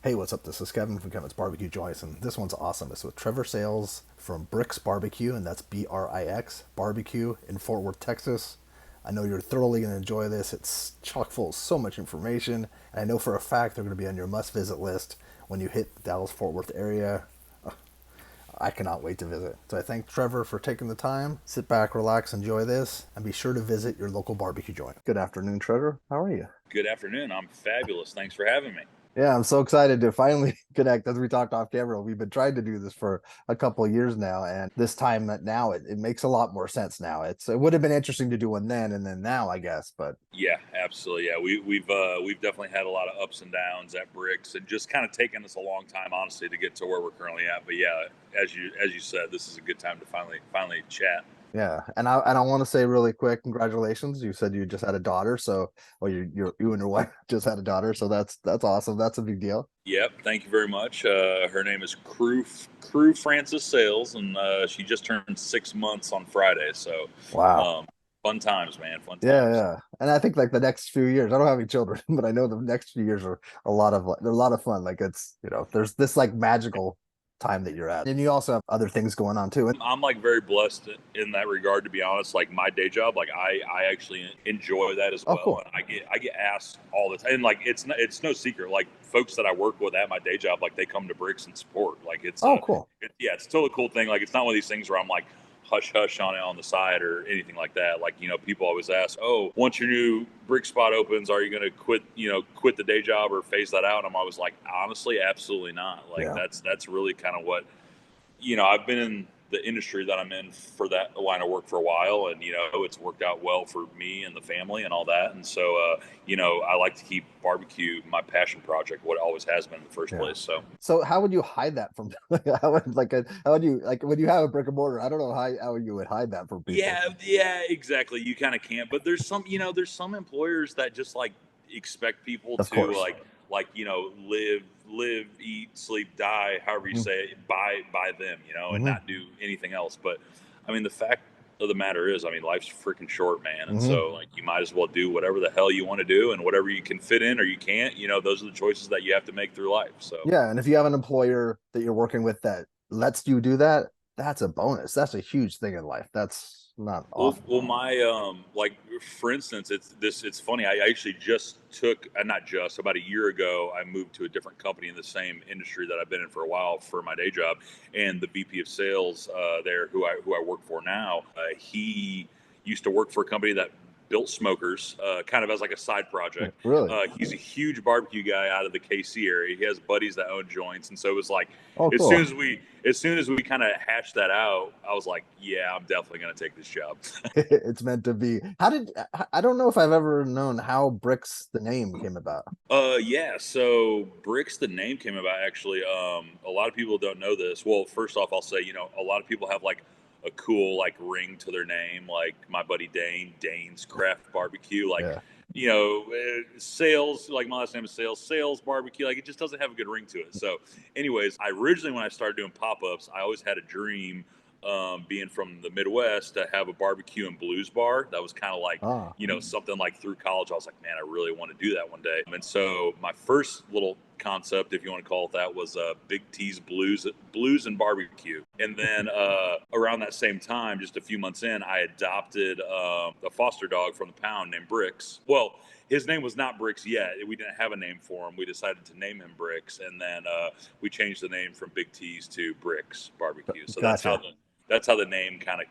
Hey, what's up? This is Kevin from Kevin's Barbecue Joints, and this one's awesome. It's with Trevor Sales from Brix Barbecue, and that's Brix Barbecue in Fort Worth, Texas. I know you're thoroughly going to enjoy this. It's chock full of so much information, and I know for a fact they're going to be on your must visit list when you hit the Dallas Fort Worth area. I cannot wait to visit. So I thank Trevor for taking the time. Sit back, relax, enjoy this, and be sure to visit your local barbecue joint. Good afternoon, Trevor. How are you? Good afternoon. I'm fabulous. Thanks for having me. Yeah, I'm so excited to finally connect. As we talked off camera, we've been trying to do this for a couple of years now, and this time now it makes a lot more sense now. It would have been interesting to do one then and then now, I guess, but Yeah, absolutely. Yeah, we've definitely had a lot of ups and downs at Bricks, and just kind of taken us a long time, honestly, to get to where we're currently at. But yeah, as you said, this is a good time to finally chat. yeah. And I want to say really quick, congratulations. You said you just had a daughter, so well, you and your wife just had a daughter, so that's awesome. That's a big deal. Yep. Thank you very much. Her name is Crew Francis Sales, and she just turned 6 months on Friday. So, Wow. um, fun times, man. Fun Yeah, times. yeah. And I think like the next few years, I don't have any children, but I know the next few years are they're a lot of fun. Like there's this like magical time that you're at. And you also have other things going on too. I'm like very blessed in that regard, to be honest. Like my day job, like I actually enjoy that as Oh, well, cool. and I get asked all the time. And like it's no secret. Like folks that I work with at my day job, like they come to Bricks and support. Like Oh, cool. yeah, it's still a cool thing. Like it's not one of these things where I'm like hush hush on it on the side or anything like that. Like people always ask, oh, once your new brick spot opens, are you going to quit the day job or phase that out? And I'm always like, honestly, absolutely not. Like Yeah. that's really kind of what I've been in the industry that I'm in for that line of work for a while, and it's worked out well for me and the family and all that. And so, I like to keep barbecue my passion project, what it always has been in the first Yeah. place. So, So how would you hide that from how would you like when you have a brick and mortar? I don't know how you would hide that from people. yeah, exactly. You kind of can't, but there's some employers that just like expect people Of to course. live, eat, sleep, die, however you Hmm. say it, by them, and Hmm. not do anything else. But I mean, the fact of the matter is, I mean, life's freaking short, man, and Hmm. so like you might as well do whatever the hell you want to do, and whatever you can fit in or you can't. Those are the choices that you have to make through life. So. Yeah, and if you have an employer that you're working with that lets you do that, that's a bonus. That's a huge thing in life. That's not often. My like for instance, it's funny. I actually just took not just about a year ago. I moved to a different company in the same industry that I've been in for a while for my day job, and the VP of sales there, who I work for now, he used to work for a company that built smokers, kind of as like a side project. Really? He's a huge barbecue guy out of the KC area. He has buddies that own joints, and so it was like Oh, as soon cool. as we as soon as we kind of hashed that out, I was like, yeah, I'm definitely going to take this job. It's meant to be. I don't know if I've ever known how Bricks the name came about. Yeah, so Bricks, the name came about actually. A lot of people don't know this. Well, first off, I'll say, a lot of people have like a cool like ring to their name, like my buddy Dane's Craft Barbecue, like, Yeah. Sales, like my last name is Sales Barbecue, like it just doesn't have a good ring to it. So, anyways, I originally, when I started doing pop ups, I always had a dream, being from the Midwest, to have a barbecue and blues bar. That was kind of like, Ah. something like through college. I was like, man, I really want to do that one day. And so my first little concept, if you want to call it that, was Big T's Blues and Barbecue. And then around that same time, just a few months in, I adopted a foster dog from the pound named Brix. Well, his name was not Brix yet. We didn't have a name for him. We decided to name him Brix, and then we changed the name from Big T's to Brix Barbecue. So Gotcha. that's how the name kind of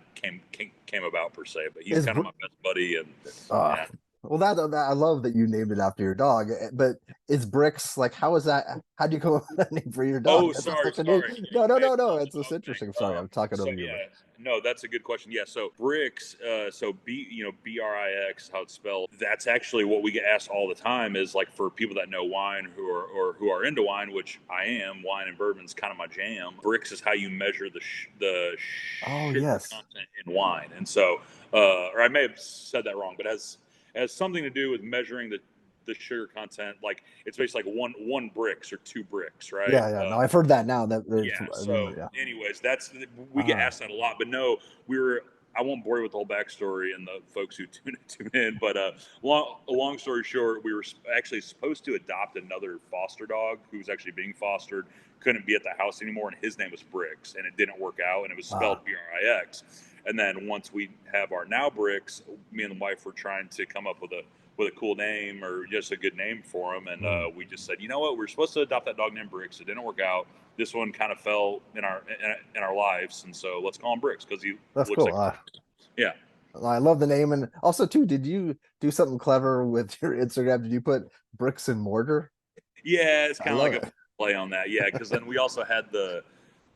came about per se. But he's Is kind of my best buddy, and uh yeah. well that I love that you named it after your dog, but is Bricks like how is that how do you come up with that name for your dog? Oh, That's sorry, such a name. sorry. No, no, I no, no. apologize. It's Okay. interesting. Sorry, I'm talking So over you, but yeah, no, that's a good question. Yeah. So bricks, so Brix, how it's spelled. That's actually what we get asked all the time. Is like for people that know wine who are into wine, which I am. Wine and bourbon's kind of my jam. Bricks is how you measure the oh sugar yes. content in wine, and so, or I may have said that wrong, but has something to do with measuring the sugar content. Like it's basically like one bricks or two bricks, right? Yeah, yeah. No, I've heard that now that there's Yeah. So, yeah. anyways, we get Ah, asked that a lot, but no, we were. I won't bore you with the whole backstory and the folks who tune in, but long story short, we were actually supposed to adopt another foster dog who was actually being fostered, couldn't be at the house anymore, and his name was Brix, and it didn't work out, and it was Ah, spelled Brix. And then once we have our now Brix, me and the wife were trying to come up with a cool name or just a good name for him, and mm, we just said, you know what, we're supposed to adopt that dog named Brix. It didn't work out. This one kind of fell in our lives, and so let's call him Brix because he that's looks cool. like yeah. I love the name. And also, too, did you do something clever with your Instagram? Did you put bricks and mortar? Yeah, it's I kind of like love a it. play on that. Yeah, because then we also had the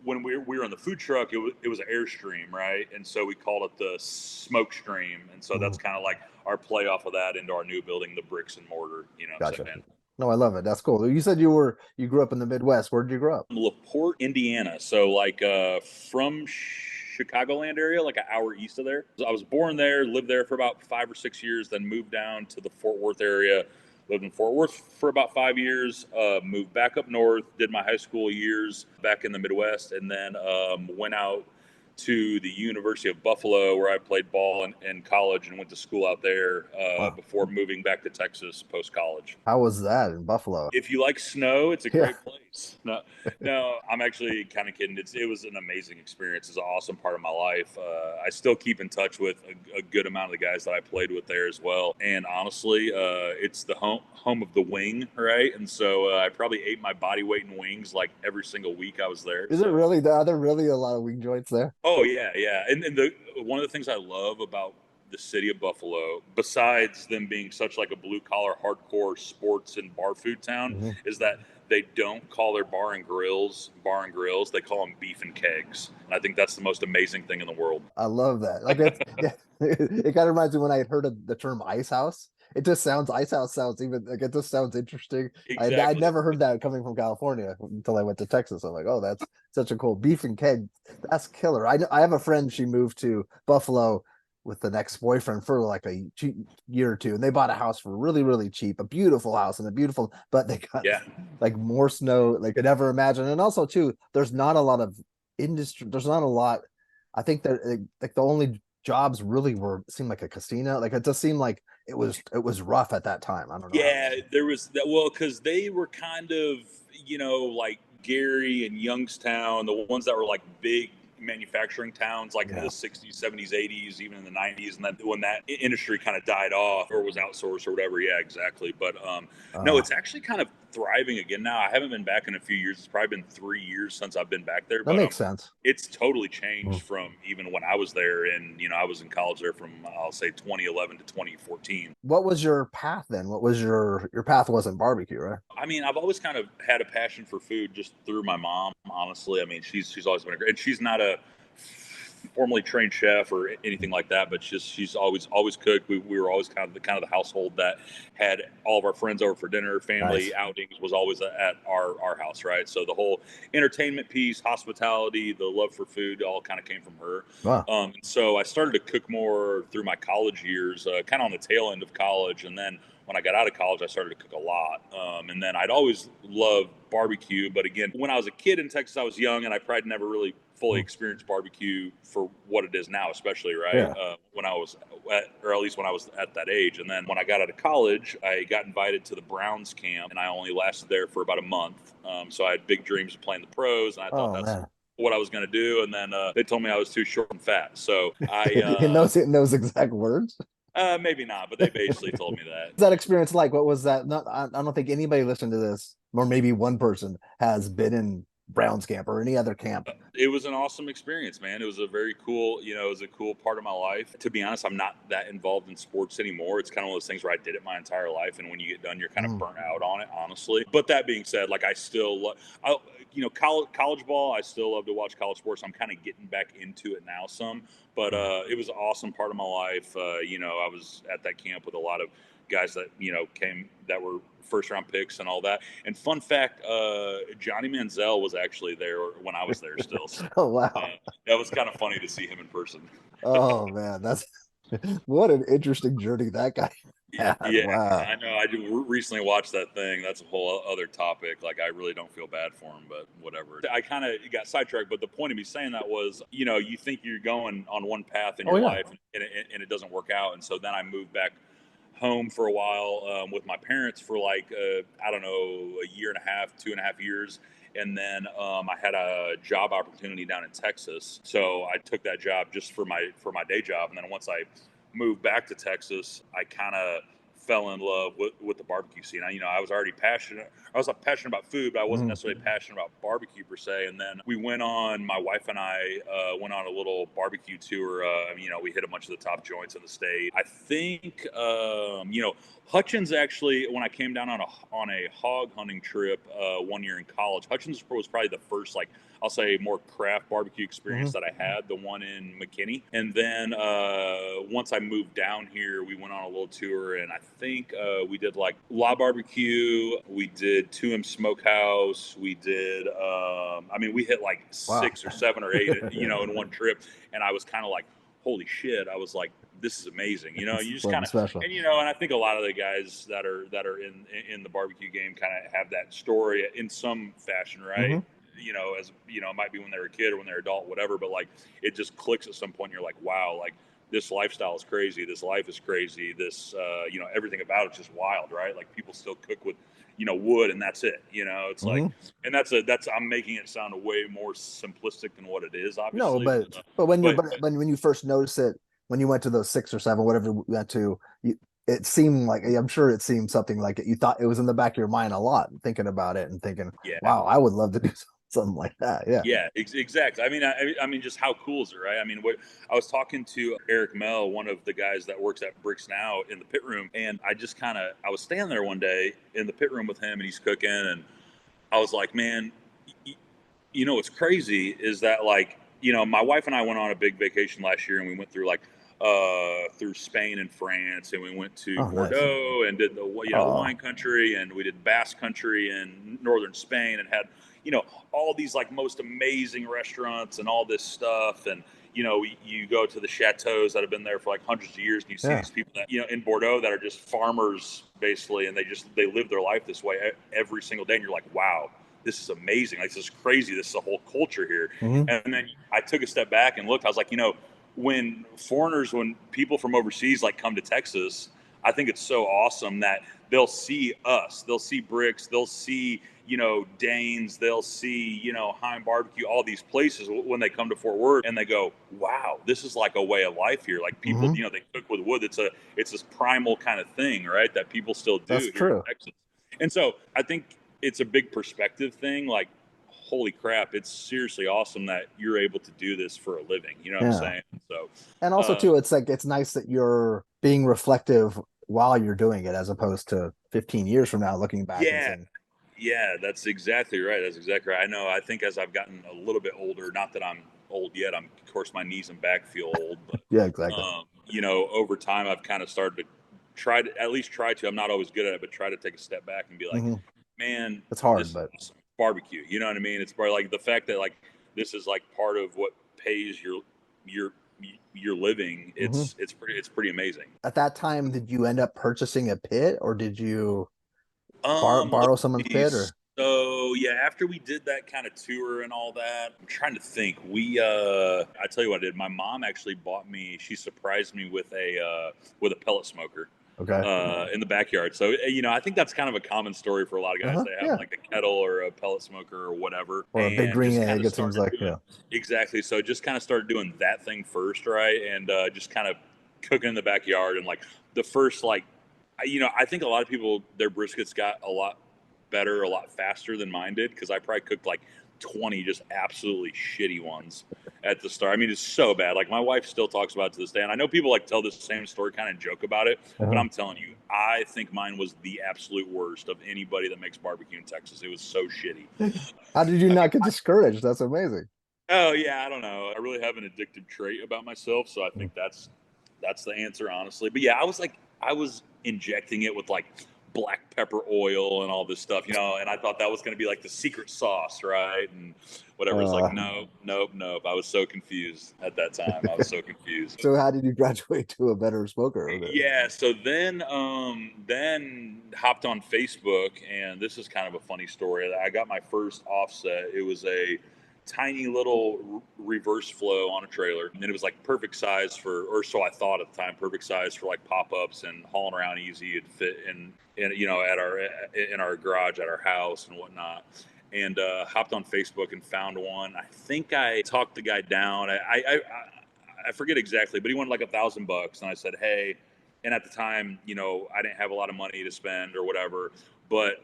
when we were on the food truck, it was an Airstream, right? And so we called it the Smoke Stream, and so that's Mhm. kind of like our play off of that into our new building, the Bricks and Mortar. You know what I'm Gotcha. saying? No, I love it. That's cool. You said you grew up in the Midwest. Where did you grow up? LaPorte, Indiana. So like from Chicagoland area, like an hour east of there. I was born there, lived there for about 5 or 6 years, then moved down to the Fort Worth area. Lived in Fort Worth for about 5 years. Moved back up north, did my high school years back in the Midwest, and then went out to the University of Buffalo, where I played ball in college and went to school out there Wow. before moving back to Texas post college. How was that in Buffalo? If you like snow, it's a Yeah. great place. No, no, I'm actually kind of kidding. It was an amazing experience. It's an awesome part of my life. I still keep in touch with a good amount of the guys that I played with there as well. And honestly, it's the home of the wing, right? And so I probably ate my body weight in wings like every single week I was there. Is it So really? Are there really a lot of wing joints there? oh yeah, yeah. And the one of the things I love about the city of Buffalo, besides them being such like a blue collar, hardcore sports and bar food town, Mhm. is that they don't call their bar and grills. They call them beef and kegs. And I think that's the most amazing thing in the world. I love that. Like it's yeah, it kind of reminds me when I had heard of the term ice house. It just sounds ice house sounds even like it just sounds interesting. I'd Exactly. never heard that coming from California until I went to Texas. I'm like, oh, that's such a cool beef and keg. That's killer. I have a friend. She moved to Buffalo with an ex-boyfriend for like a year or two, and they bought a house for really cheap, a beautiful house and a beautiful, but they got Yeah. like more snow they could ever imagine. And also too, there's not a lot of industry. There's not a lot. I think that like the only jobs really were seemed like a casino. Like it just seemed like it was rough at that time. I don't know how. Yeah, there was that. Well, because they were kind of, like Gary and Youngstown, the ones that were like big manufacturing towns, like in the Yeah. 60s, 70s, 80s, even in the 90s. And then when that industry kind of died off or was outsourced or whatever, yeah, exactly. But no, Uh, it's actually kind of thriving again now. I haven't been back in a few years. It's probably been 3 years since I've been back there. that But makes sense. it's totally changed Mm. from even when I was there. And, I was in college there from, I'll say 2011 to 2014. What was your path then? What was your path wasn't barbecue, right? I mean, I've always kind of had a passion for food just through my mom. Honestly, I mean, she's always been a great, and she's not a formally trained chef or anything like that, but she's always cooked. We were always kind of the household that had all of our friends over for dinner, family Nice. outings was always at our house, right? So the whole entertainment piece, hospitality, the love for food, all kind of came from her. Wow. So I started to cook more through my college years, kind of on the tail end of college, and then when I got out of college, I started to cook a lot. And then I'd always loved barbecue. But again, when I was a kid in Texas, I was young and I probably never really fully Mm. experienced barbecue for what it is now, especially, right? Yeah. When I was or at least when I was at that age. And then when I got out of college, I got invited to the Browns camp and I only lasted there for about a month. So I had big dreams of playing the pros and I thought Oh that's man. what I was going to do. And then they told me I was too short and fat. So I, In those exact words. maybe not, but they basically told me that. What's that experience like? What was that? Not, I don't think anybody listening to this, or maybe one person has been in Browns camp or any other camp. It was an awesome experience, man. It was a very cool, it was a cool part of my life. To be honest, I'm not that involved in sports anymore. It's kind of one of those things where I did it my entire life, and when you get done, you're kind of Mm. burnt out on it, honestly. But that being said, like I still, college ball. I still love to watch college sports. I'm kind of getting back into it now, some. But it was an awesome part of my life. I was at that camp with a lot of guys that came that were first round picks and all that. And fun fact, Johnny Manziel was actually there when I was there still. So Oh uh, wow. that was kind of funny to see him in person. Oh man, that's what an interesting journey that guy. Yeah, Wow. I know. I recently watched that thing. That's a whole other topic. Like, I really don't feel bad for him, but whatever. I kind of got sidetracked, but the point of me saying that was, you think you're going on one path in Oh your yeah. life, and it doesn't work out. And so then I moved back home for a while with my parents for like I don't know, a year and a half, 2.5 years, and then I had a job opportunity down in Texas, so I took that job just for my day job, and then once I moved back to Texas, I kind of fell in love with the barbecue scene. I was already passionate. I was passionate about food, but I wasn't Mhm. necessarily passionate about barbecue per se. And then my wife and I went on a little barbecue tour. We hit a bunch of the top joints in the state. I think, Hutchins actually, when I came down on a hog hunting trip one year in college, Hutchins was probably the first, like, I'll say, more craft barbecue experience Mhm. that I had, the one in McKinney. And then once I moved down here, we went on a little tour, and I think we did like La Barbecue, we did 2M Smokehouse, we did, we hit like Wow. 6 or 7 or 8, in one trip. And I was kind of like, holy shit. I was like, this is amazing. It's You just something kind of, special. and I think a lot of the guys that are in the barbecue game kind of have that story in some fashion, right? Hmm. As it might be when they're a kid or when they're adult, whatever, but like it just clicks at some point. You're like, wow, like this lifestyle is crazy. This life is crazy. This, everything about it's just wild, right? Like people still cook with, wood, and that's it. It's like, Hmm. and I'm making it sound way more simplistic than what it is, No, obviously. but when you But but when you first noticed it, when you went to those 6 or 7, whatever you went to, it seemed like, I'm sure it seemed something like it. You thought it was in the back of your mind a lot, thinking about it and thinking, yeah, wow, I would love to do something like that. Yeah. yeah, exactly. I mean, just how cool is it, right? I mean, I was talking to Eric Mel, one of the guys that works at Brix now, in the pit room, and I was standing there one day in the pit room with him, and he's cooking, and I was like, man, what's crazy is that, like, my wife and I went on a big vacation last year, and we went through like through Spain and France, and we went to Oh, nice. Bordeaux and did the Oh. wine country, and we did Basque country in northern Spain, and had all these like most amazing restaurants and all this stuff. And you go to the chateaus that have been there for like hundreds of years, and you see Yeah. these people that in Bordeaux that are just farmers basically, and they live their life this way every single day, and you're like, wow, this is amazing. Like, this is crazy. This is a whole culture here. Hmm. And then I took a step back and looked. I was like, when people from overseas like come to Texas, I think it's so awesome that they'll see us, they'll see Brix, they'll see Danes, they'll see Heim Barbecue, all these places when they come to Fort Worth, and they go, wow, this is like a way of life here. Like people, Hmm. they cook with wood. It's this primal kind of thing, right? That people still That's do here in true. Texas. And so I think it's a big perspective thing. Like, holy crap, it's seriously awesome that you're able to do this for a living. You know what I'm Yeah. saying? So, And also uh, too, it's like it's nice that you're being reflective while you're doing it, as opposed to 15 years from now looking back and yeah, saying, yeah, that's exactly right. That's exactly right. I know. I think as I've gotten a little bit older, not that I'm old yet, of course, my knees and back feel old, but, yeah, exactly. over time, I've kind of started to at least try to, I'm not always good at it, but try to take a step back and be like, Hmm. man, It's this hard, is but awesome. Barbecue. You know what I mean? It's probably like the fact that, like, this is like part of what pays your your living. hmm. It's pretty amazing. At that time, did you end up purchasing a pit, or did you Let's borrow someone's see. pit, or So yeah, after we did that kind of tour and all that, I'm trying to think. I tell you what I did. My mom actually bought me. She surprised me with a pellet smoker okay? in the backyard. So I think that's kind of a common story for a lot of guys. Uh-huh. They have Yeah. like a kettle or a pellet smoker or whatever, Or a big and green just kind egg, of it seems started like, doing yeah. exactly. So just kind of started doing that thing first, right? And just kind of cooking in the backyard, and like the first, like, I think a lot of people, their briskets got a lot better, a lot faster than mine did, because I probably cooked like 20 just absolutely shitty ones at the start. I mean, it's so bad. Like, my wife still talks about it to this day, and I know people like tell this same story, kind of joke about it, but Uh-huh. I'm telling you, I think mine was the absolute worst of anybody that makes barbecue in Texas. It was so shitty. How did you I mean, not get discouraged? That's amazing. oh yeah, I don't know. I really have an addictive trait about myself, so I Mm. think that's the answer, honestly. But yeah, I was injecting it with like black pepper oil and all this stuff, and I thought that was going to be like the secret sauce, right? And whatever. It's like, Uh, no, nope, nope. I was so confused at that time. I was so confused. so how did you graduate to a better smoker? Yeah, so then hopped on Facebook, and this is kind of a funny story. I got my first offset. It was a tiny little reverse flow on a trailer, and it was like perfect size for, or so I thought at the time, perfect size for like pop-ups and hauling around easy. It'd fit in at our garage at our house and whatnot. And hopped on Facebook and found one. I think I talked the guy down. I forget exactly, but he wanted like $1,000, and I said, hey. And at the time, I didn't have a lot of money to spend or whatever, but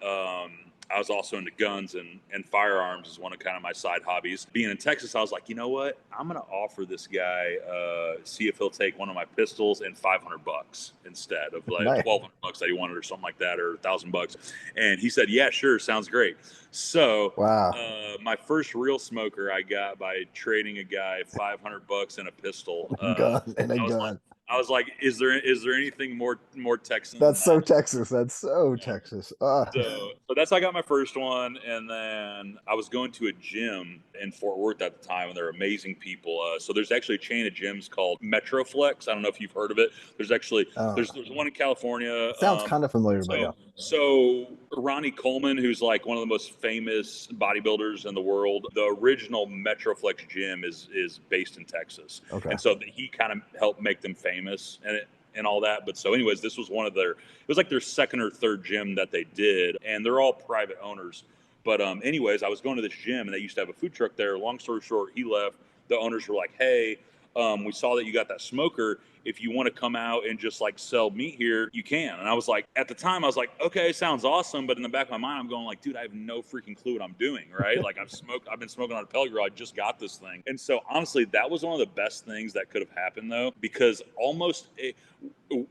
I was also into guns and firearms is one of kind of my side hobbies. Being in Texas, I was like, you know what? I'm gonna offer this guy, see if he'll take one of my pistols and $500 instead of like Nice. $1,200 that he wanted or something like that, or $1,000. And he said, yeah, sure, sounds great. So Wow. my first real smoker I got by trading a guy $500 and a pistol. Gun and a I was like, gun. is there anything more Texan than That's so that? Texas. That's so Texas. So that's how I got my first one, and then I was going to a gym in Fort Worth at the time, and they're amazing people. So there's actually a chain of gyms called Metroflex. I don't know if you've heard of it. There's actually Uh, there's one in California. sounds kind of familiar, but yeah. So Ronnie Coleman, who's like one of the most famous bodybuilders in the world, the original Metroflex gym is based in Texas, Okay. and so he kind of helped make them famous and all that. But so anyways, this was one of it was like their second or third gym that they did, and they're all private owners. But anyways, I was going to this gym, and they used to have a food truck there. Long story short, he left. The owners were like, hey, we saw that you got that smoker. If you want to come out and just like sell meat here, you can. And I was like, at the time, I was like, okay, sounds awesome. But in the back of my mind, I'm going like, dude, I have no freaking clue what I'm doing, right? Like I've been smoking on a pellet grill. I just got this thing. And so honestly, that was one of the best things that could have happened though, because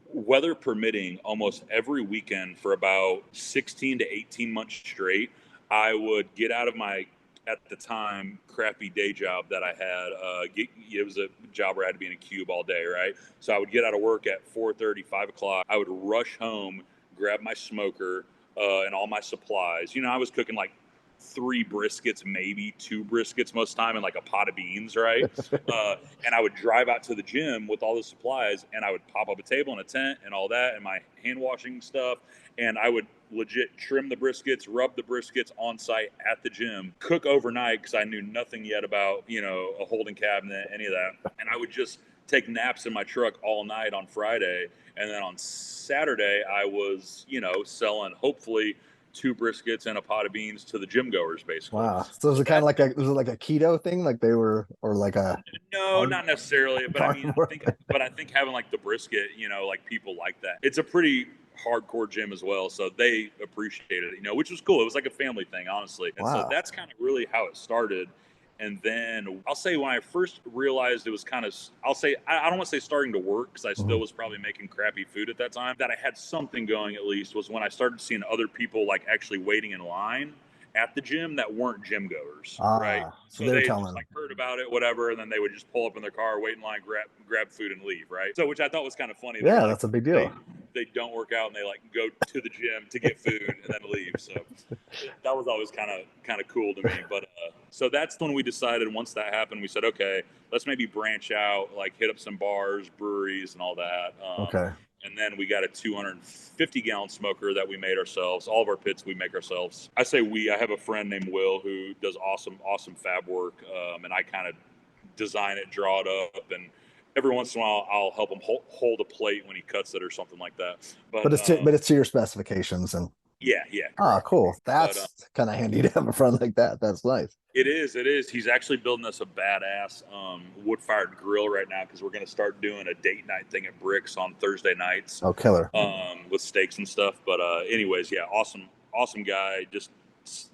weather permitting, almost every weekend for about 16 to 18 months straight, I would get out of my, at the time, crappy day job that I had. It was a job where I had to be in a cube all day, right? So I would get out of work at 4:30, 5 o'clock. I would rush home, grab my smoker and all my supplies. I was cooking like 3 briskets, maybe 2 briskets most of the time, and like a pot of beans, right? And I would drive out to the gym with all the supplies, and I would pop up a table and a tent and all that, and my hand washing stuff, and I would legit trim the briskets, rub the briskets on site at the gym, cook overnight because I knew nothing yet about, a holding cabinet, any of that. And I would just take naps in my truck all night on Friday. And then on Saturday, I was, selling hopefully 2 briskets and a pot of beans to the gym goers, basically. Wow. So is it kind of like was it like a keto thing? Like they were, or like a No, not necessarily. But I mean, carnivore? I think having like the brisket, like people like that. It's a pretty hardcore gym as well, so they appreciated it, which was cool. It was like a family thing, honestly. And so Wow. that's kind of really how it started. And then I'll say when I first realized it was kind of, I don't want to say starting to work because I still was probably making crappy food at that time, that I had something going at least, was when I started seeing other people like actually waiting in line at the gym that weren't gym goers, right? So So they're they just telling. like heard about it, whatever, and then they would just pull up in their car, wait in line, grab food, and leave, right? So which I thought was kind of funny. They're Yeah, like, that's a big deal. they don't work out and they like go to the gym to get food and then leave. So that was always kind of cool to me. But so that's when we decided, once that happened, we said, okay, let's maybe branch out, like hit up some bars, breweries, and all that. Okay. And then we got a 250-gallon smoker that we made ourselves. All of our pits we make ourselves. I say we. I have a friend named Will who does awesome fab work, and I kind of design it, draw it up, and every once in a while I'll help him hold a plate when he cuts it or something like that. But it's to your specifications and yeah, correct. cool. But That's kind of handy to have a friend like that. That's nice. it is. He's actually building us a badass wood-fired grill right now because we're going to start doing a date night thing at Brix on Thursday nights. Oh, killer. With steaks and stuff. But anyways, yeah, awesome guy. Just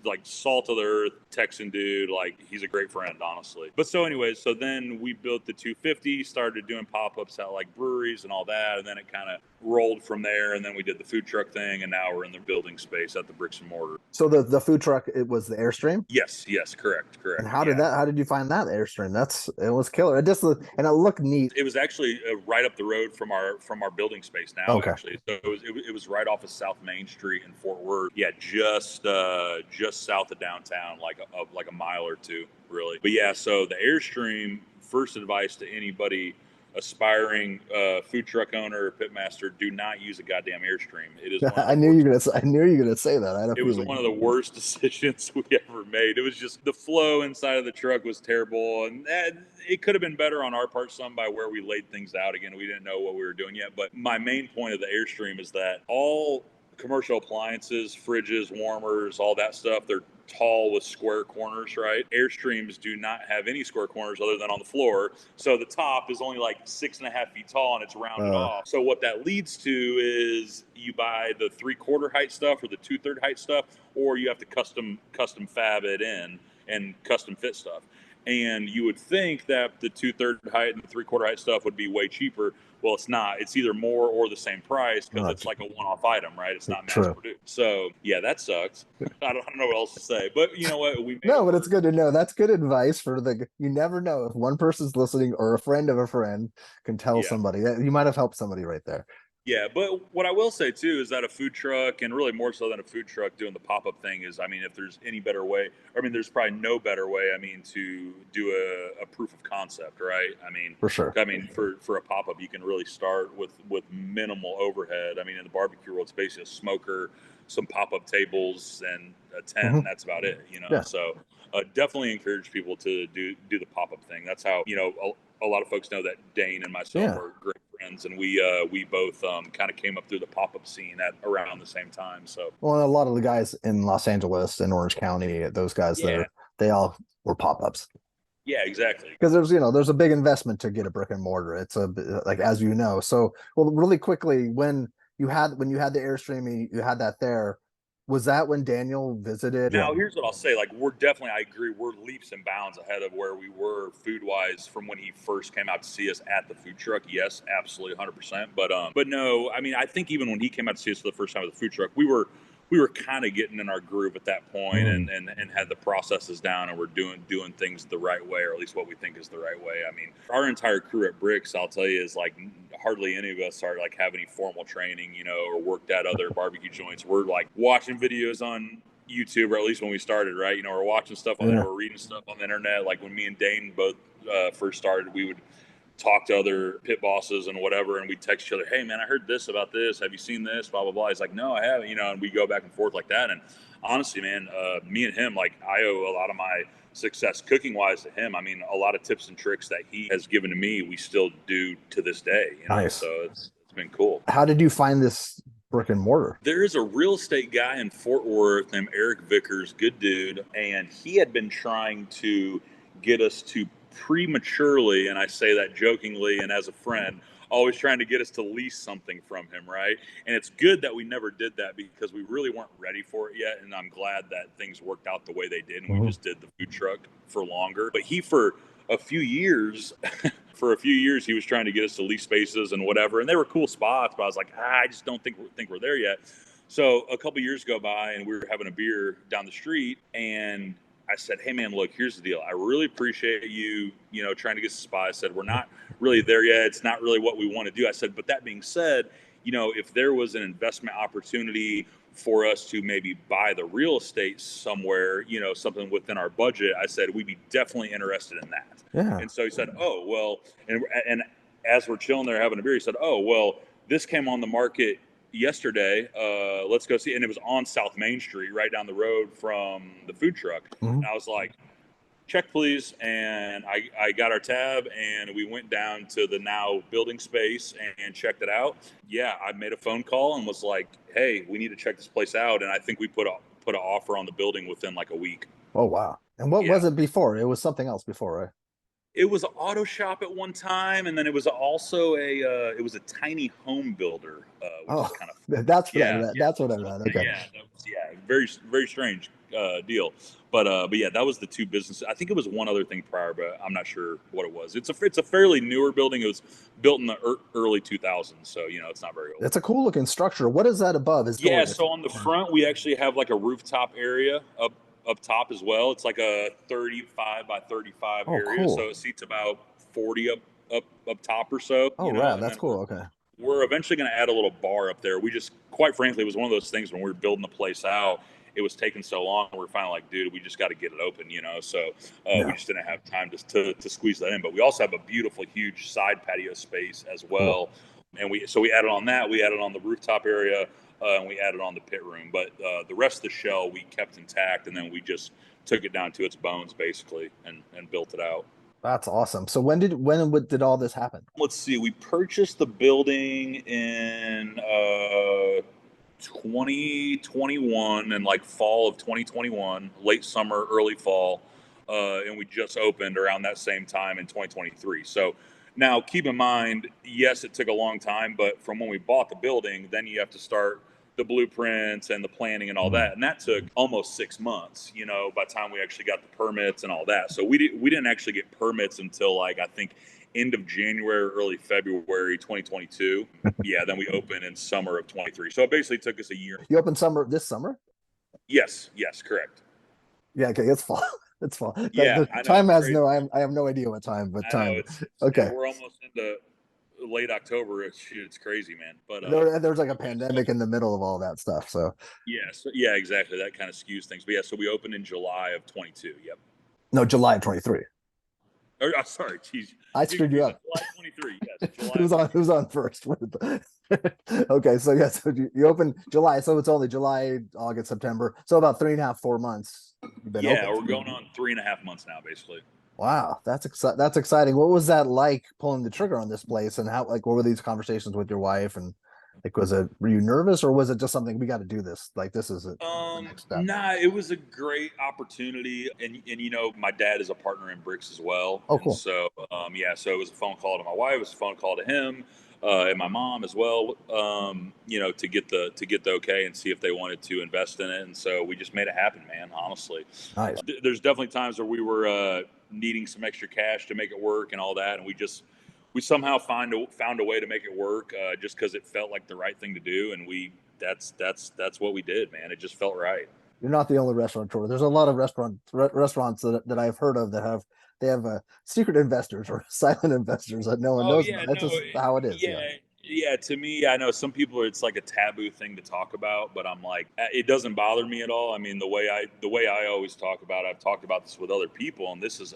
like salt of the earth Texan dude. Like he's a great friend, honestly. But so anyways, so then we built the 250, started doing pop-ups at like breweries and all that, and then it kind of rolled from there, and then we did the food truck thing, and now we're in the building space at the Bricks and Mortar. So the food truck, it was the Airstream. Yes, correct, And correct. how did Yeah. that? How did you find that Airstream? It was killer. It just and it looked neat. It was actually right up the road from our building space now. Okay. Actually, so it was right off of South Main Street in Fort Worth. Yeah, just south of downtown, like a mile or two, really. But yeah, so the Airstream. First advice to anybody aspiring food truck owner or pitmaster: do not use a goddamn Airstream. It is one of the I knew you were gonna say that. I had a it was feeling. one of the worst decisions we ever made. It was just the flow inside of the truck was terrible, and it could have been better on our part some by where we laid things out. Again, we didn't know what we were doing yet. But my main point of the Airstream is that all commercial appliances, fridges, warmers, all that stuff, they're tall with square corners, right? Airstreams do not have any square corners other than on the floor. So the top is only like 6.5 feet tall and it's rounded off. So what that leads to is you buy the 3/4 height stuff or the 2/3 height stuff, or you have to custom fab it in and custom fit stuff. And you would think that the 2/3 height and the 3/4 height stuff would be way cheaper. Well, it's not. It's either more or the same price because it's like a one-off item, right? It's not mass produced. So yeah, that sucks. I don't know what else to say. But you know what? No, but it's good to know. That's good advice for you never know if one person's listening or a friend of a friend can tell somebody that you might have helped somebody right there. Yeah, but what I will say too is that a food truck, and really more so than a food truck doing the pop up thing, is I mean, if there's any better way, I mean, there's probably no better way, I mean, to do a proof of concept, right? I mean, for sure. I mean, for a pop up, you can really start with minimal overhead. I mean, in the barbecue world, it's basically a smoker, some pop up tables, and a tent. And that's about it, you know. Yeah. So definitely encourage people to do the pop up thing. That's how, you know, a lot of folks know that Dane and myself are great friends, and we both kind of came up through the pop-up scene at around the same time. So well, a lot of the guys in Los Angeles and Orange County, those guys they all were pop-ups. Yeah, exactly. Because there's a big investment to get a brick and mortar. It's like, as you know. So well, really quickly, when you had the Airstream, you had that there. Was that when Daniel visited? Now, here's what I'll say. Like, I agree, we're leaps and bounds ahead of where we were food-wise from when he first came out to see us at the food truck. Yes, absolutely, 100%. But no, I mean, I think even when he came out to see us for the first time at the food truck, we were kind of getting in our groove at that point and had the processes down, and we're doing things the right way, or at least what we think is the right way. I mean, our entire crew at Brix, I'll tell you, is like hardly any of us are like have any formal training, you know, or worked at other barbecue joints. We're like watching videos on YouTube, or at least when we started, right? You know, we're watching stuff on there, we're reading stuff on the internet. Like when me and Dane both first started, we would talk to other pit bosses and whatever, and we text each other, hey man, I heard this about this, have you seen this, blah blah blah. He's like, no, I haven't, you know, and we go back and forth like that. And honestly, man, me and him, like, I owe a lot of my success cooking wise to him. I mean, a lot of tips and tricks that he has given to me, we still do to this day, you know. Nice. So it's been cool. How did you find this brick and mortar? There is a real estate guy in Fort Worth named Eric Vickers, good dude, and he had been trying to get us to prematurely, and I say that jokingly and as a friend, always trying to get us to lease something from him, right? And it's good that we never did that because we really weren't ready for it yet, and I'm glad that things worked out the way they did, and we just did the food truck for longer. But for a few years he was trying to get us to lease spaces and whatever, and they were cool spots, but I was like, I just don't think we're there yet. So a couple years go by, and we were having a beer down the street, and I said, hey man, look, here's the deal. I really appreciate you, you know, trying to get us a spot. I said, we're not really there yet. It's not really what we want to do. I said, but that being said, you know, if there was an investment opportunity for us to maybe buy the real estate somewhere, you know, something within our budget, I said, we'd be definitely interested in that. Yeah. And so he said, oh, well, and as we're chilling there having a beer, he said, oh, well, this came on the market yesterday, let's go see. And it was on South Main Street, right down the road from the food truck. And I was like, check please. And I got our tab, and we went down to the now building space and checked it out. Yeah, I made a phone call and was like, hey, we need to check this place out. And I think we put an offer on the building within like a week. Oh wow. And what was it before? It was something else before, right? It was an auto shop at one time, and then it was also a tiny home builder. Which is kind of that's what I read. That's what I read. Okay. Yeah, very very strange. deal. But yeah, that was the two businesses. I think it was one other thing prior, but I'm not sure what it was. It's a fairly newer building. It was built in the early 2000s, so it's not very old. It's a cool looking structure. What is that above? Is Yeah, story? so on the front we actually have like a rooftop area up top as well. It's like a 35 by 35 Oh, area, so cool. it seats about 40 up top or so, Oh, rad. and That's then cool. Okay. we're eventually going to add a little bar up there. We just, quite frankly, it was one of those things when we were building the place out. It was taking so long. We were finally like, dude, we just got to get it open, So we Yeah. just didn't have time to squeeze that in. But we also have a beautiful, huge side patio space as Cool. well. And we added on that. We added on the rooftop area, and we added on the pit room. But the rest of the shell we kept intact, and then we just took it down to its bones basically, and built it out. That's awesome. So when did all this happen? Let's see. We purchased the building in 2021 and like fall of 2021, late summer, early fall, and we just opened around that same time in 2023. So now keep in mind, yes, it took a long time, but from when we bought the building, then you have to start the blueprints and the planning and all Mm. that, and that took almost 6 months. By the time we actually got the permits and all that, so we didn't actually get permits until like I think end of January, early February 2022. Yeah, then we opened in summer of 23. So it basically took us a year. You opened this summer? Yes, correct. Yeah, okay, it's fall. It's fall. Yeah, The I know time it's has crazy. no, I have no idea what time, but I know time. and Okay. we're almost into late October. It's crazy, man. But There's like a we just pandemic in the middle of all that stuff. So yeah, exactly. That kind of skews things. But yeah, so we opened in July of 22. Yep. no, July of 23. Or, sorry, geez, I you screwed you confused. up. July 23. Yes, July Who's of on 23. who's on first? Okay, so yes, you open July, so it's only July, August, September. So about 3.5, 4 months you've been Yeah, open. we're going on 3.5 months now, basically. Wow, that's exciting. What was that like pulling the trigger on this place, and how like what were these conversations with your wife, and like were you nervous, or was it just something we got to do this? Like this is the next step. Nah, it was a great opportunity, and my dad is a partner in Brix as well, Oh, and cool. so yeah, so it was a phone call to my wife, it was a phone call to him, and my mom as well, to get the okay and see if they wanted to invest in it, and so we just made it happen, man. Honestly, Nice. there's definitely times where we were needing some extra cash to make it work and all that, and we somehow found a way to make it work, just because it felt like the right thing to do, and that's what we did, man. It just felt right. You're not the only restaurateur. There's a lot of restaurants that I've heard of that have secret investors or silent investors that no one Oh knows yeah, about. That's no, just how it is. Yeah. yeah, yeah. To me, I know some people it's like a taboo thing to talk about, but I'm like, it doesn't bother me at all. I mean, the way I always talk about, I've talked about this with other people, and this is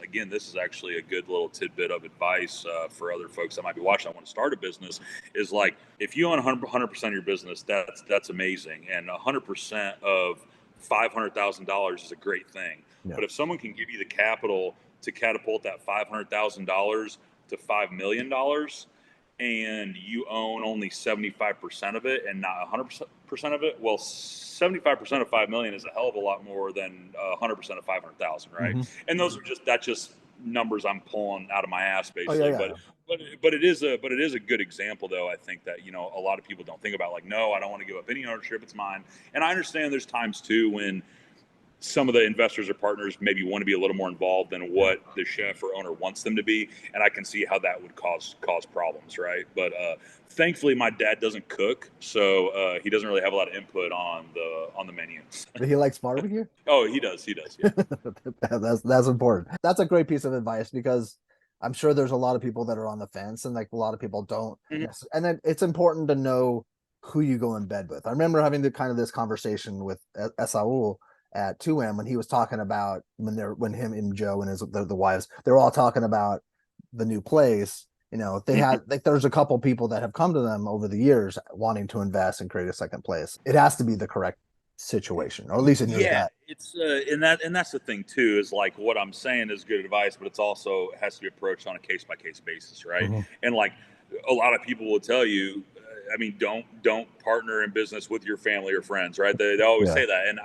actually a good little tidbit of advice for other folks that might be watching. I want to start a business. Is like if you own 100% of your business, that's amazing, and 100% of $500,000 is a great thing. Yeah. But if someone can give you the capital to catapult that $500,000 to $5 million, and you own only 75% of it and not 100% of it, well, 75% of 5 million is a hell of a lot more than 100% of 500,000, right? Mm-hmm. And those are just numbers I'm pulling out of my ass, Oh yeah, basically. yeah. But it is a good example, though. I think that a lot of people don't think about, like, no, I don't want to give up any ownership, it's mine. And I understand there's times too when some of the investors or partners maybe want to be a little more involved than what the chef or owner wants them to be, and I can see how that would cause problems, right? But thankfully, my dad doesn't cook, so he doesn't really have a lot of input on the menu. But he likes barbecue. Oh, he does, yeah. That's important. That's a great piece of advice because I'm sure there's a lot of people that are on the fence, and like a lot of people don't. Mhm. And then it's important to know who you go in bed with. I remember having this conversation with Saul at 2M when he was talking about when him and Joe and the wives, they're all talking about the new place. They had like there's a couple people that have come to them over the years wanting to invest and create a second place. It has to be the correct situation, or at least in your Yeah, gut. it's and that's the thing too, is like what I'm saying is good advice, but it's also has to be approached on a case by case basis, right? Mhm. And like a lot of people will tell you, I mean, don't partner in business with your family or friends, right? They always Yeah. say that, and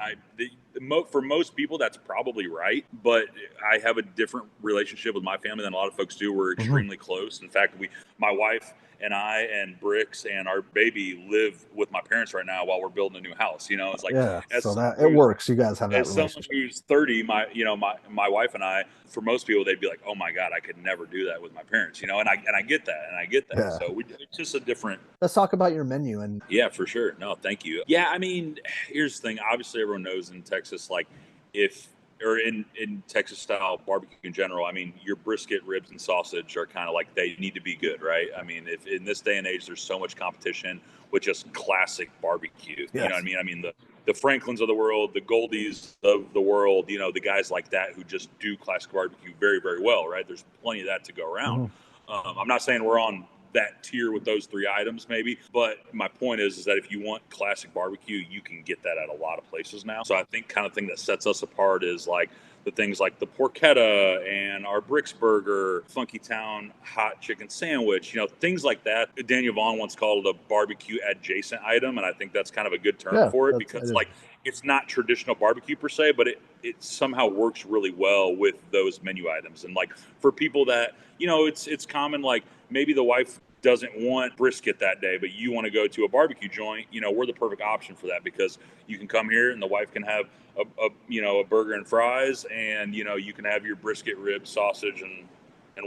for most people that's probably right. But I have a different relationship with my family than a lot of folks do. We're Mhm. extremely close. In fact, my wife and I and Brix and our baby live with my parents right now while we're building a new house. It's like, Yeah. as So someone that it works. You guys have that as someone relationship. who's 30, my wife and I, for most people, they'd be like, "Oh my God, I could never do that with my parents," and I get that, and I get that. Yeah. So it's just a different. Let's talk about your menu and Yeah, for sure. No, thank you. Yeah, I mean, here's the thing. Obviously, everyone knows in Texas, like, if or in Texas style barbecue in general, I mean, your brisket, ribs, and sausage are kind of like they need to be good, right? I mean, if in this day and age, there's so much competition with just classic barbecue. You know what I yes. mean? I mean, the Franklins of the world, the Goldies of the world, the guys like that who just do classic barbecue very, very well, right? There's plenty of that to go around. Mhm. I'm not saying we're on that tier with those three items maybe, but my point is that if you want classic barbecue, you can get that at a lot of places now. So I think kind of thing that sets us apart is like the things like the porchetta and our Brix burger, Funky Town hot chicken sandwich, things like that. Daniel Vaughn once called it a barbecue adjacent item, and I think that's kind of a good term Yeah, for it that's it because is. like it's not traditional barbecue per se, but it somehow works really well with those menu items. And like for people that it's common, like maybe the wife doesn't want brisket that day, but you want to go to a barbecue joint, we're the perfect option for that because you can come here and the wife can have a burger and fries, and you can have your brisket, ribs, sausage, and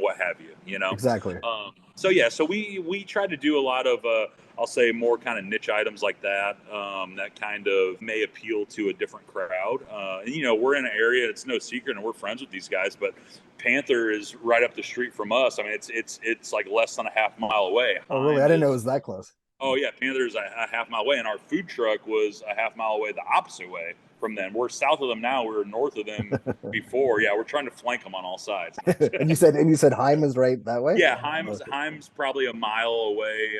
what have you. Exactly. So yeah, so we try to do a lot of I'll say more kind of niche items like that that kind of may appeal to a different crowd. And we're in an area, it's no secret, and we're friends with these guys, but Panther is right up the street from us. I mean, it's like less than a half mile away. Oh, really? I Heim didn't know it is was that close. Oh yeah, Panther's a half mile away, and our food truck was a half mile away the opposite way from them. We're south of them now. We were north of them before. Yeah, we're trying to flank them on all sides. And you said Heim is right that way? Yeah, Oh, Heim's probably a mile away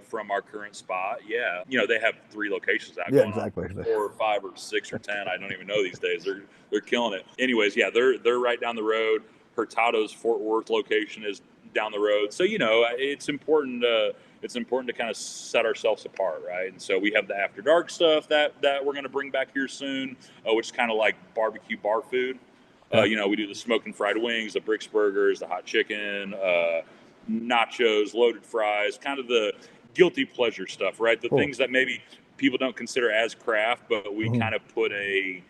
from our current spot. Yeah, they have 3 locations out yeah, going on, exactly. 4 or 5 or 6 or 10. I don't even know these days. They're killing it. Anyways, yeah, they're right down the road. Hurtado's Fort Worth location is down the road. So it's important to kind of set ourselves apart, right? And so we have the after dark stuff that we're going to bring back here soon, which is kind of like barbecue bar food. Yeah. We do the smoked and fried wings, the Brix burgers, the hot chicken, nachos, loaded fries, kind of the guilty pleasure stuff, right? The Cool. things that maybe people don't consider as craft, but we Mhm. kind of put a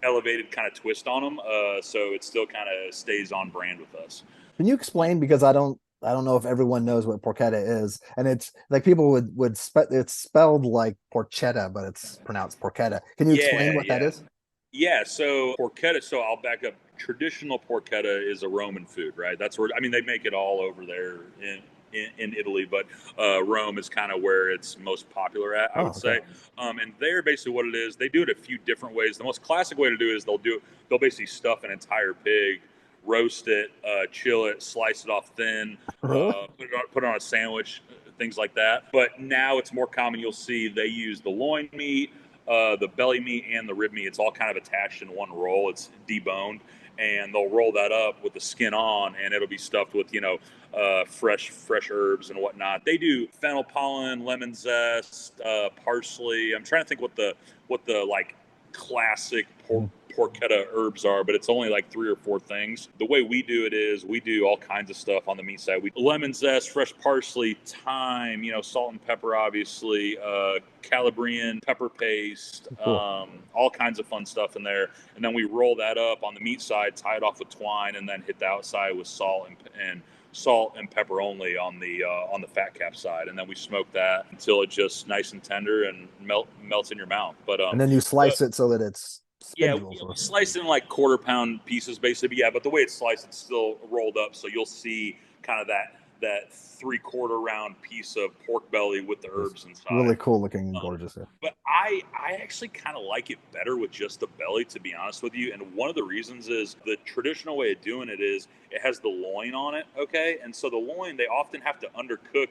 elevated kind of twist on them, so it still kind of stays on brand with us. Can you explain because I don't know if everyone knows what porchetta is, and it's like people it's spelled like porchetta, but it's pronounced porchetta. Can you explain Yeah, what that yeah. is? Yeah, so porchetta. So I'll back up. Traditional porchetta is a Roman food, right? That's where they make it all over there in Italy, but Rome is kind of where it's most popular at, I Oh, would okay. say. And they're basically what it is. They do it a few different ways. The most classic way to do it is they'll basically stuff an entire pig, roast it, chill it, slice it off thin, Really? put it on a sandwich, things like that. But now it's more common. You'll see they use the loin meat, the belly meat, and the rib meat. It's all kind of attached in one roll. It's deboned, and they'll roll that up with the skin on, and it'll be stuffed with fresh herbs and whatnot. They do fennel pollen, lemon zest, parsley. I'm trying to think what the like classic Mhm. porchetta herbs are, but it's only like 3 or 4 things. The way we do it is we do all kinds of stuff on the meat side. We lemon zest, fresh parsley, thyme, salt and pepper, obviously, Calabrian pepper paste, Cool. all kinds of fun stuff in there. And then we roll that up on the meat side, tie it off with twine, and then hit the outside with salt and pepper only on the fat cap side, and then we smoke that until it's just nice and tender and melts in your mouth. But And then you slice it so that it's yeah, spindles we or slice it in like quarter-pound pieces, basically. But yeah, but the way it's sliced, it's still rolled up, so you'll see kind of that 3/4 round piece of pork belly with the it's herbs inside. really cool looking and Um, gorgeous. Yeah. but I actually kind of like it better with just the belly, to be honest with you. And one of the reasons is the traditional way of doing it is it has the loin on it, okay? And so the loin, they often have to undercook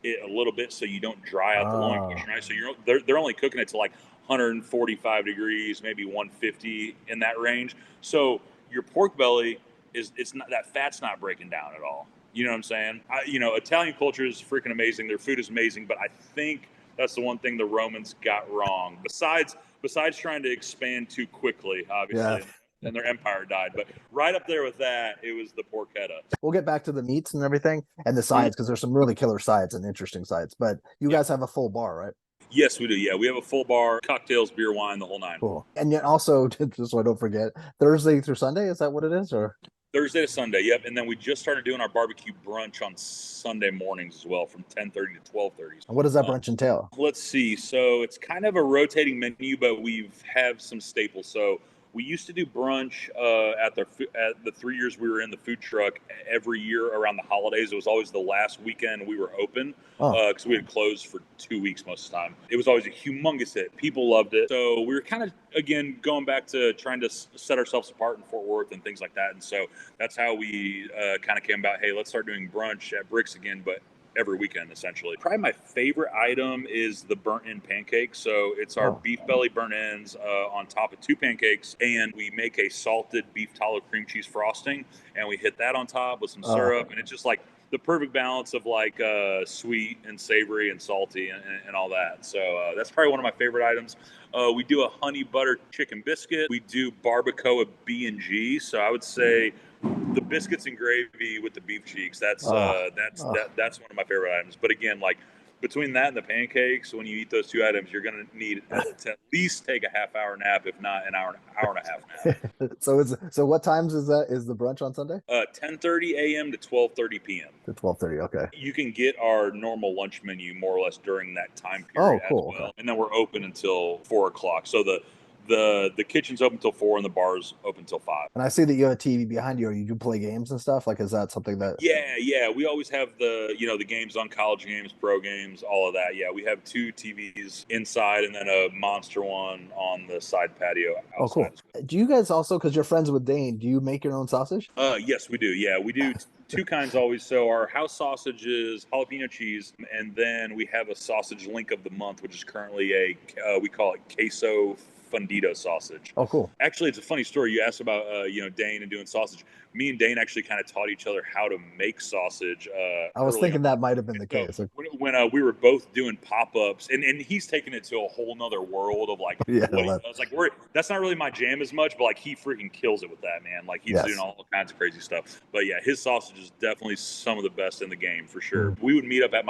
it a little bit so you don't dry out the loin Ah, portion, right? So they're only cooking it to like 145 degrees, maybe 150 in that range. So your pork belly it's not that fat's not breaking down at all. You know what I'm saying? Italian culture is freaking amazing. Their food is amazing, but I think that's the one thing the Romans got wrong. Besides trying to expand too quickly, yeah. obviously. and their empire died. But right up there with that, it was the porchetta. We'll get back to the meats and everything and the Mhm. sides because there's some really killer sides and interesting sides. But you Yeah. guys have a full bar, right? Yes, we do. Yeah, we have a full bar, cocktails, beer, wine, the whole nine. Cool. And yet also, just so I don't forget, Thursday through Sunday, is that what it is? Or Thursday to Sunday, yep. And then we just started doing our barbecue brunch on Sunday mornings as well, from 10:30 to 12:30. what does that brunch entail? Let's see. So it's kind of a rotating menu, but we've have some staples. So we used to do brunch at the 3 years we were in the food truck every year around the holidays. It was always the last weekend we were open Oh, because we had closed for 2 weeks most of the time. It was always a humongous hit. People loved it. So we were kind of again going back to trying to set ourselves apart in Fort Worth and things like that. And so that's how we kind of came about. Hey, let's start doing brunch at Brix again, but every weekend essentially. Probably my favorite item is the burnt end pancake. So it's our oh, beef belly burnt ends on top of two pancakes, and we make a salted beef tallow cream cheese frosting, and we hit that on top with some oh. syrup, and it's just like the perfect balance of like sweet and savory and salty and all that. So that's probably one of my favorite items. We do a honey butter chicken biscuit. We do barbacoa B&G. So I would say the biscuits and gravy with the beef cheeks. Oh, oh. That's one of my favorite items. But again, like between that and the pancakes, when you eat those two items, you're gonna need to at least take a half-hour nap, if not an hour and a half nap. So what times is that? Is the brunch on Sunday? 10:30 a.m. to 12:30 p.m. To 12:30. Okay. You can get our normal lunch menu more or less during that time Oh, period as cool. Okay. well, and then we're open until 4 o'clock. So the kitchen's open until 4 and the bar's open until 5. And I see that you have a TV behind you. Or you do play games and stuff. Like, is that something that? Yeah. We always have the games on college games, pro games, all of that. Yeah, we have two TVs inside and then a monster one on the side patio Oh, outside cool. as Do you guys also, because you're friends with Dane, do you make your own sausage? Yes, we do. Yeah, we do two kinds always. So our house sausage is jalapeno cheese, and then we have a sausage link of the month, which is currently we call it queso fundito sausage. Oh, cool. Actually, it's a funny story. You asked about Dane and doing sausage. Me and Dane actually kind of taught each other how to make sausage I was early on. thinking that might have been And the so case. when we were both doing pop-ups, and he's taken it to a whole nother world of like Yeah. what he does. Like that's not really my jam as much, but like he freaking kills it with that, man. Like he's doing Yes. all kinds of crazy stuff. But yeah, his sausage is definitely some of the best in the game for sure. Mhm. We would meet up at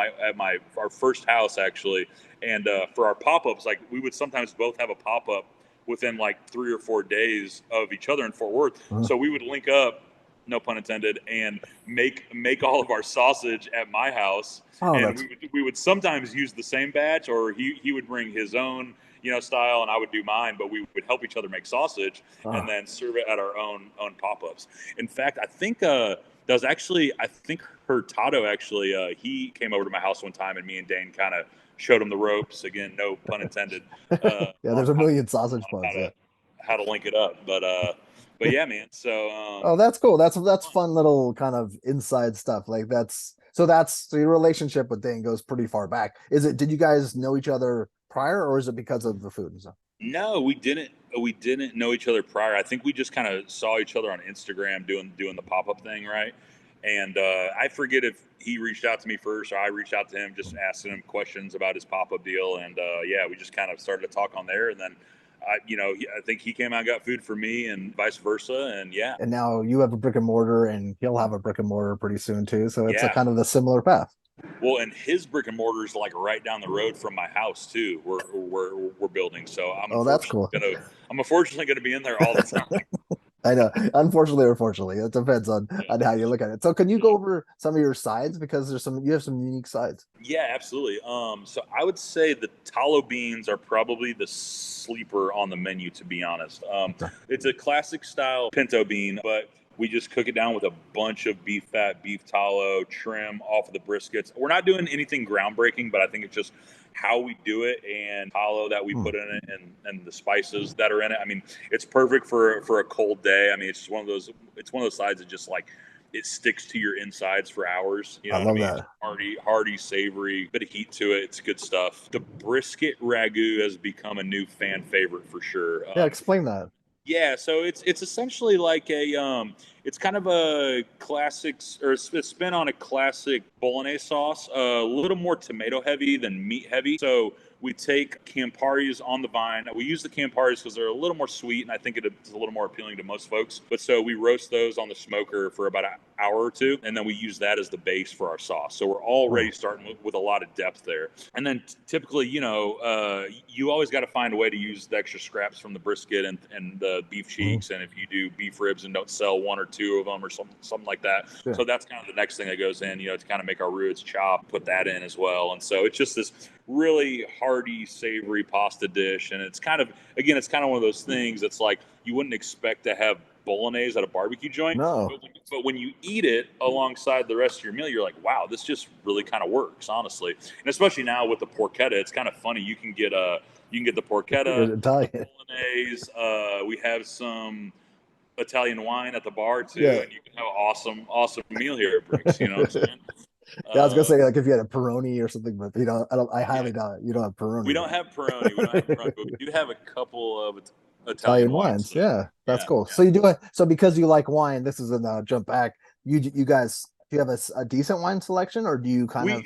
our first house actually, and for our pop-ups, like we would sometimes both have a pop-up within like 3 or 4 days of each other in Fort Worth. Mhm. So we would link up, no pun intended, and make all of our sausage at my house. Oh, And that's we would sometimes use the same batch, or he would bring his own style, and I would do mine. But we would help each other make sausage, and oh, then serve it at our own pop-ups. In fact, I think Hurtado actually he came over to my house one time, and me and Dane kind of showed him the ropes. Again, no pun intended. yeah. On There's a how million sausage how puns. Yeah. to link it up. But yeah, man. So Oh, that's cool. That's fun little kind of inside stuff. Like so your relationship with Dane goes pretty far back. Did you guys know each other prior or is it because of the food and stuff? no, we didn't. We didn't know each other prior. I think we just kind of saw each other on Instagram doing the pop up thing, right? And I forget if he reached out to me first or I reached out to him, just asking him questions about his pop up deal. And yeah, we just kind of started to talk on there, and then I think he came out and got food for me, and vice versa. And yeah, And now you have a brick and mortar and he'll have a brick and mortar pretty soon too. So it's a yeah. kind of the similar path. Well, and his brick and mortar is like right down the road from my house too. We're building, so Oh, that's cool. I'm unfortunately gonna be in there all the time. I know. Unfortunately or fortunately, it depends on how you look at it. So can you go over some of your sides because you have some unique sides. Yeah, absolutely. So I would say the tallow beans are probably the sleeper on the menu, to be honest. Okay. It's a classic style pinto bean, but we just cook it down with a bunch of beef fat, beef tallow, trim off of the briskets. We're not doing anything groundbreaking, but I think it's just how we do it and tallow that we Hmm. put in it and the spices that are in it. I mean, it's perfect for a cold day. I mean, it's just one of those sides that just like it sticks to your insides for hours. You I know what I love mean? that. Hearty, savory, bit of heat to it. It's good stuff. The brisket ragu has become a new fan favorite for sure. Yeah, explain that. Yeah, so it's essentially like it's kind of a classic or it's a spin on a classic bolognese sauce, a little more tomato heavy than meat heavy. So we take Camparis on the vine. We use the Camparis because they're a little more sweet, and I think it's a little more appealing to most folks. But so we roast those on the smoker for about an hour or two, and then we use that as the base for our sauce. So we're already starting with a lot of depth there. And then typically, you always got to find a way to use the extra scraps from the brisket and the beef cheeks. And if you do beef ribs and don't sell one or two of them or something like that. Yeah. So that's kind of the next thing that goes in, to kind of make our roots chop, put that in as well. And so it's just this really hearty, savory pasta dish. And it's kind of one of those things that's like you wouldn't expect to have bolognese at a barbecue joint. No. But when you eat it alongside the rest of your meal, you're like, wow, this just really kind of works, honestly. And especially now with the porchetta, it's kind of funny. You can get the porchetta, Italian. bolognese. We have some Italian wine at the bar too, Yeah. and you can have an awesome meal here at Brix. You know what I'm saying? Yeah, I was gonna say like if you had a Peroni or something, but I highly doubt it. You don't have Peroni. We don't have Peroni. But we do have a couple of Italian Italian wines. wines. Yeah, that's cool. Yeah. So you do it. So because you like wine, this is a jump back. You guys, do you have a decent wine selection, or do you kind of?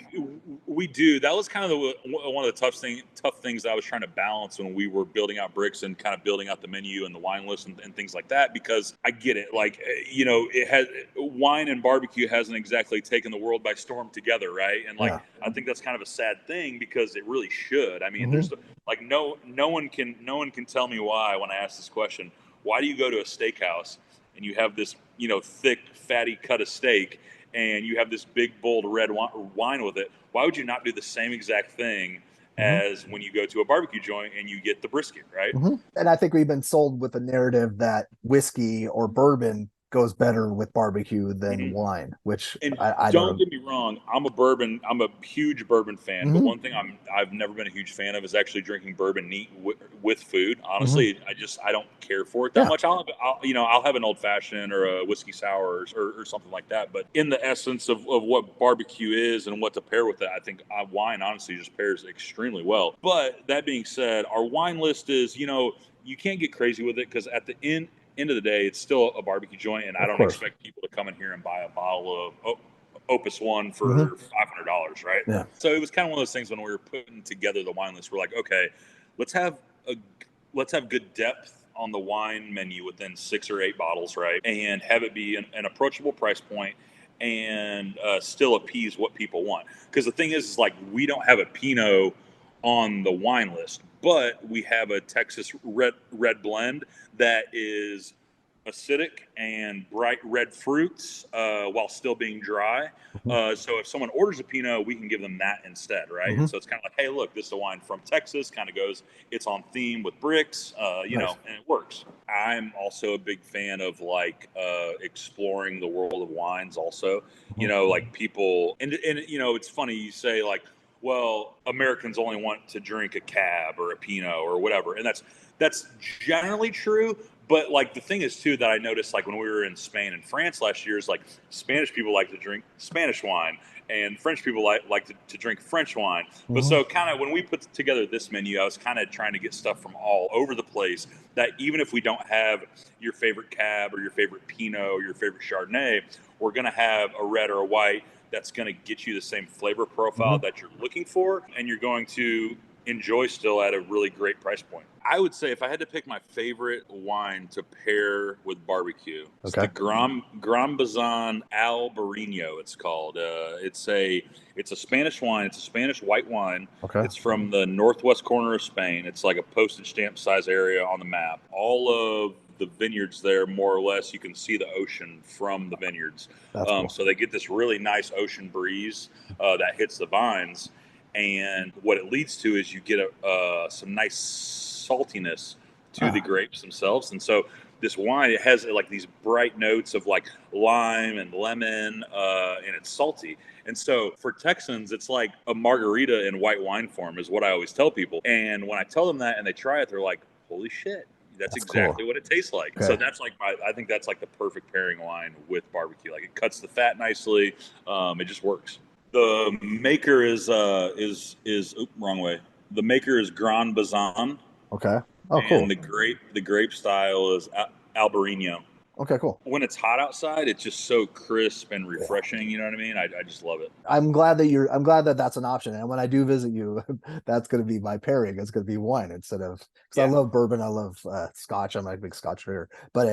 We do. That was kind of one of the tough things that I was trying to balance when we were building out Brix and kind of building out the menu and the wine list and things like that. Because I get it, like it has wine and barbecue hasn't exactly taken the world by storm together, right? And like I think that's kind of a sad thing because it really should. I mean, there's like no one can tell me why when I ask this question. Why do you go to a steakhouse and you have this thick fatty cut of steak and you have this big bold red wine with it? Why would you not do the same exact thing as when you go to a barbecue joint and you get the brisket, right? And I think we've been sold with the narrative that whiskey or bourbon goes better with barbecue than wine, which and I don't get me wrong, I'm a huge bourbon fan, but one thing I've never been a huge fan of is actually drinking bourbon neat with food. Honestly, I don't care for it that much. I'll have an old fashioned or a whiskey sour or something like that. But in the essence of what barbecue is and what to pair with it, I think wine honestly just pairs extremely well. But that being said, our wine list is you can't get crazy with it because at the end of the day, it's still a barbecue joint, and I don't expect people to come in here and buy a bottle of Opus One for $500, right? Yeah. So it was kind of one of those things when we were putting together the wine list. We're like, okay, let's have good depth on the wine menu within 6 or 8 bottles, right? And have it be an approachable price point and still appease what people want. Because the thing is like we don't have a Pinot on the wine list, but we have a Texas red blend that is acidic and bright red fruits while still being dry. So if someone orders a Pinot, we can give them that instead, right? And so it's kind of like, hey, look, this is a wine from Texas. Kind of it's on theme with Brix, and it works. I'm also a big fan of like exploring the world of wines. Also, like people, and it's funny you say like, well, Americans only want to drink a Cab or a Pinot or whatever. And that's generally true. But like the thing is too that I noticed like when we were in Spain and France last year is like Spanish people like to drink Spanish wine and French people like to drink French wine. But so kind of when we put together this menu, I was kind of trying to get stuff from all over the place that even if we don't have your favorite Cab or your favorite Pinot or your favorite Chardonnay, we're going to have a red or a white that's going to get you the same flavor profile that you're looking for, and you're going to enjoy still at a really great price point. I would say if I had to pick my favorite wine to pair with barbecue, it's the Gran Bazan Albarino, it's called. It's a Spanish wine. It's a Spanish white wine. It's from the northwest corner of Spain. It's like a postage stamp size area on the map. All of the vineyards there, more or less, you can see the ocean from the vineyards. Cool. So they get this really nice ocean breeze that hits the vines. And what it leads to is you get some nice saltiness to the grapes themselves. And so this wine, it has like these bright notes of like lime and lemon, and it's salty. And so for Texans, it's like a margarita in white wine form is what I always tell people. And when I tell them that and they try it, they're like, holy shit. That's exactly what it tastes like. So that's like I think that's like the perfect pairing wine with barbecue. Like it cuts the fat nicely. It just works. The maker is wrong way. The maker is Gran Bazan. Okay. Oh, cool. And the grape style is Albarino. Okay, cool. When it's hot outside, it's just so crisp and Yeah. refreshing. You know what I mean? I just love it. I'm glad that that's an option. And when I do visit you, that's going to be my pairing. It's going to be wine instead of, because I Yeah. love bourbon. I love scotch. I'm a big scotch drinker, but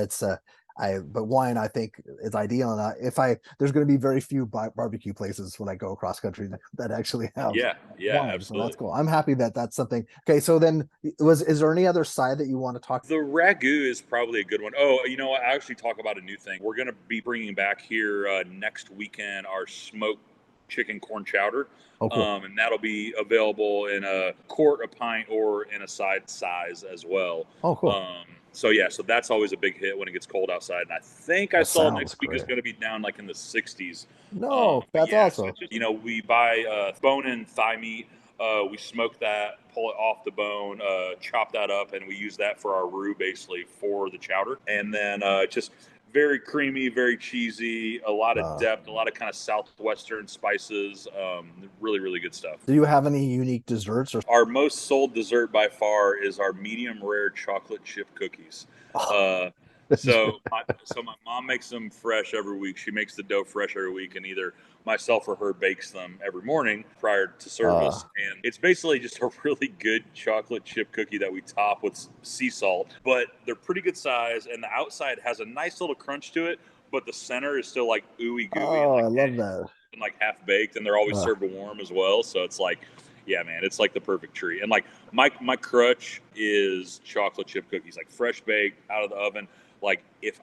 but wine, I think is ideal. And there's going to be very few barbecue places when I go across country that actually have Yeah. Yeah. wine. So that's Absolutely. cool. I'm happy that that's something. Okay. So then is there any other side that you want to talk? The ragu is probably a good one. Oh, you know what? I actually talk about a new thing. We're going to be bringing back here next weekend our smoked chicken corn chowder. Oh, cool. And that'll be available in a quart, a pint, or in a side size as well. Oh, cool. So yeah, so that's always a big hit when it gets cold outside. And I think I That saw sounds next week is great. going to be down like in the 60s. No, But that's yeah, so awesome. it's just, we buy bone-in thigh meat. We smoke that, pull it off the bone, chop that up, and we use that for our roux basically for the chowder. And then just very creamy, very cheesy, a lot of Uh, depth, a lot of kind of southwestern spices. Really, really good stuff. do you have any unique desserts or? Our most sold dessert by far is our medium rare chocolate chip cookies. Uh, so my mom makes them fresh every week. She makes the dough fresh every week, and either myself or her bakes them every morning prior to Uh, service. And it's basically just a really good chocolate chip cookie that we top with sea salt. But they're pretty good size, and the outside has a nice little crunch to it, but the center is still like ooey gooey and oh, I love that. half baked, and they're always Uh, served warm as well. So it's like, yeah, man, it's like the perfect treat. And like my crutch is chocolate chip cookies, like fresh baked out of the oven. Like if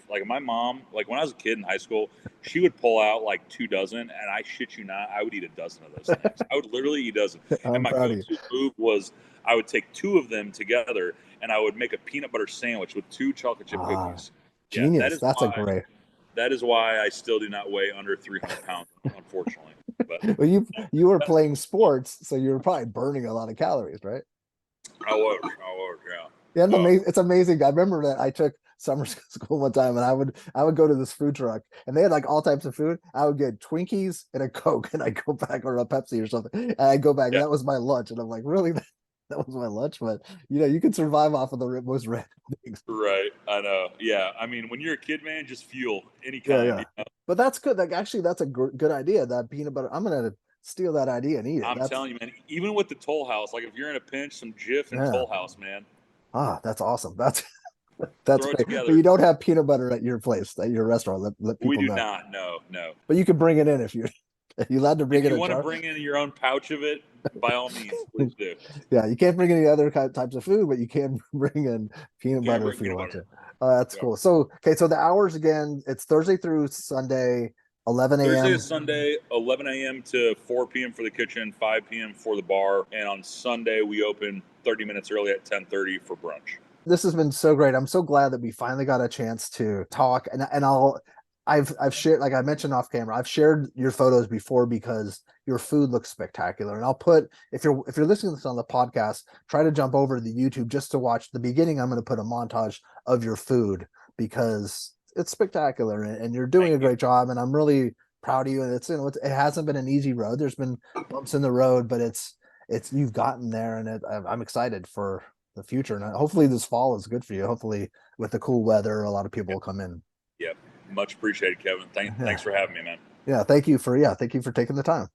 like my mom, like when I was a kid in high school, she would pull out like 2 dozen, and I shit you not, I would eat a dozen of those things. I would literally eat a dozen. And I'm my proud of you. go-to move was I would take two of them together, and I would make a peanut butter sandwich with two chocolate chip Ah, cookies. Yeah, genius. That's a great. that is why I still do not weigh under 300 pounds, unfortunately. But Well, you were playing sports, so you were probably burning a lot of calories, right? I was, Yeah, yeah. it's amazing. I remember that I took summer school one time, and I would go to this food truck, and they had like all types of food. I would get Twinkies and a Coke, and I'd go back, or a Pepsi or something. And I'd go back, and Yeah, that was my lunch. And I'm like, really? That was my lunch? But you can survive off of the most random things. right. I know. Yeah, I mean, when you're a kid, man, just fuel any Yeah, kind. yeah. But that's good. Like, actually, that's a good idea. That peanut butter. I'm gonna steal that idea and eat it. I'm That's telling you, man. Even with the Toll House, like if you're in a pinch, some Jif and yeah. Toll House, man, That's awesome. That's throw it great. But together. you don't have peanut butter at your place, at your restaurant. Let We people do know. not. No, no. But you can bring it in if you allowed to bring If in you a want to jar. bring in your own pouch of it, by all means, please do. Yeah, you can't bring any other types of food, but you can bring in peanut Can't butter bring if you peanut want butter. to. That's Yeah. cool. So, okay, so the hours again, it's Thursday through Sunday, 11 Thursday to a.m. Sunday, 11 a.m. to 4 p.m. for the kitchen, 5 p.m. for the bar, and on Sunday we open 30 minutes early at 10:30 for brunch. This has been so great. I'm so glad that we finally got a chance to talk. And I've shared, like I mentioned off camera, I've shared your photos before because your food looks spectacular. And I'll put, if you're listening to this on the podcast, try to jump over to the YouTube just to watch the beginning. I'm going to put a montage of your food because it's spectacular, and you're doing Thank a you. great job. And I'm really proud of you. And it hasn't been an easy road. There's been bumps in the road, but it's you've gotten there, and I'm excited for the future. And hopefully this fall is good for you. Hopefully with the cool weather, a lot of people Yep. will come in. Yep. Much appreciated, Kevin. Yeah. Thanks for having me, man. Yeah. Thank you for taking the time.